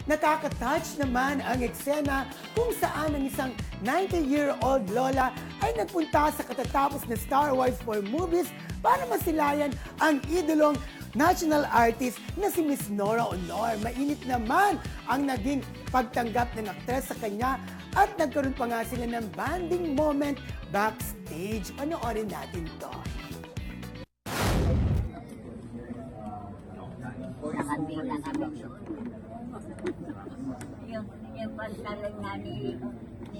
Nakaka-touch naman ang eksena kung saan ang isang 90-year-old lola ay nagpunta sa katatapos na Star Wars 4 movies para masilayan ang idolong national artist na si Miss Nora Honor. Mainit naman ang naging pagtanggap ng aktres sa kanya at nagkaroon pa nga sila ng bonding moment backstage. Panoorin natin to. Nakabila kami. Yung pantalan nga ni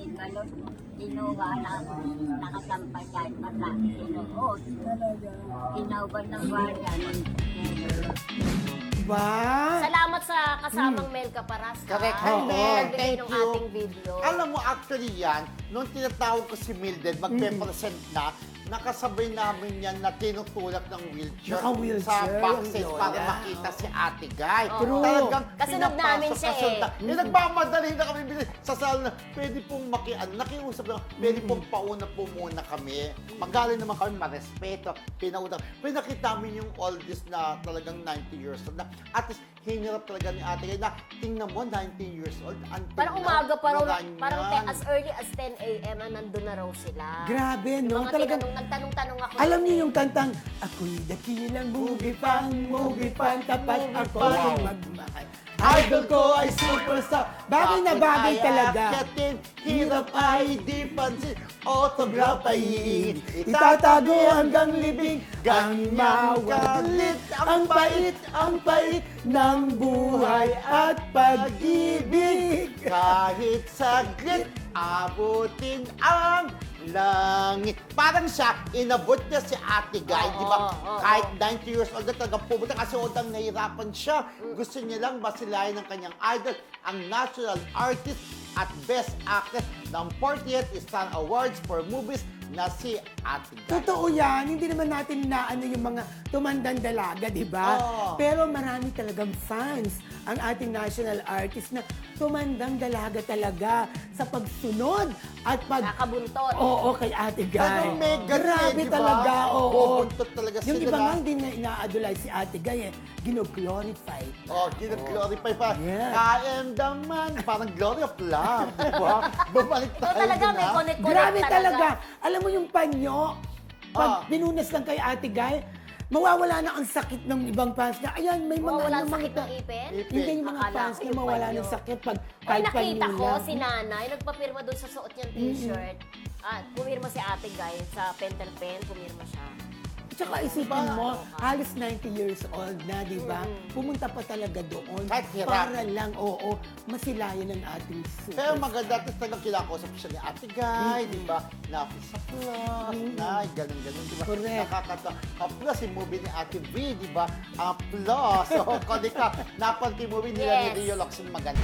Balot, kinuha na nakasampay kahit pata. Sinuot. Kinauban ng barya. Ba? Salamat sa kasamang Mel Caparas. Correct. Hi, Mel. Nagbigay Thank ng you. ating video. Alam mo, actually yan, nung tinatawag ko si Mildred, magpe-present na, nakasabay namin yan na tinutulak ng wheelchair, Naka-wheelchair sa backstage yung para lola. makita si Ate Guy. True. Talagang Kasunod namin siya kasunod. Nagmamadali na kami sa sala na pwede pong nakiusap na, pwede pong pauna po muna kami. Magaling naman kami, marespeto, pinaunang. Pero nakita namin yung oldies na talagang 90 years old. Na, at least, hinirap talaga ni Ate Guy na tingnan mo, 19 years old. Parang umaga pa raw, ganyan. parang as early as 10 a.m. nandun na raw sila. Grabe, Yung no? mga Talagang, nagtanong-tanong ako. alam niyo yung kantang, ako'y dakilang movie fan, tapat ako ang magmahal. Idol ko ay superstar. Bagay na bagay talaga. Akatin, hirap ay di pansin, autograph ay Itatago hanggang libing, ang mawagalit, ang pait ng buhay at pag-ibig. kahit saglit, abutin ang langit. Parang siya, inabot niya si Ate Guy, Oo, di ba? oo, Kahit 90 years old na talagang pumunta kasi udang nahirapan siya. Gusto niya lang masilayan ng kanyang idol, ang national artist at best actress ng 40th Star Awards for movies na si Ate Guy. Totoo yan, hindi naman natin inaano yung mga tumandang dalaga, di ba? Oo. Pero marami talagang fans ang ating national artist na tumandang dalaga talaga sa pagsunod at Nakabuntot. Oo, kay Ate Guy. Pero mega Grabe di ba? talaga, oo. Bubuntot talaga Yung sila iba na- nga hindi na ina-adulay si Ate Guy, gino-glorify. Oh, gina-glorify pa. Yeah. I am the man. Parang glory of love. Diba? Bumalik So tayo talaga dun, may ah. connect-connect Grabe talaga. Alam mo yung panyo, Ah. pag binunas lang kay Ate Guy, mawawala na ang sakit ng ibang fans na, ayan, may mga Mawawala ano, ang mga sakit ng ipin? Hindi yung mga Akala fans ko na yung mawala panyo. ng sakit pag Ay, kahit nakita panyo ko lang. si nanay, nagpapirma doon sa suot niyang t-shirt. At pumirma si Ate Guy sa pentel pen, pumirma siya. Tsaka isipin mo, halos 90 years old na, di ba? Pumunta pa talaga doon Kahit hirap. para lang, oo, masilayan ng ating super. Pero maganda, tapos talagang kinakausap siya ni Ate Guy, di ba? Na sa plus, na ganun-ganun, di ba? Correct. Nakakatawa. Ang plus, yung movie ni Ate V, di ba? Ang plus. So, kung di ka, napanood yung movie nila ni Yes. Rio Locsin, maganda.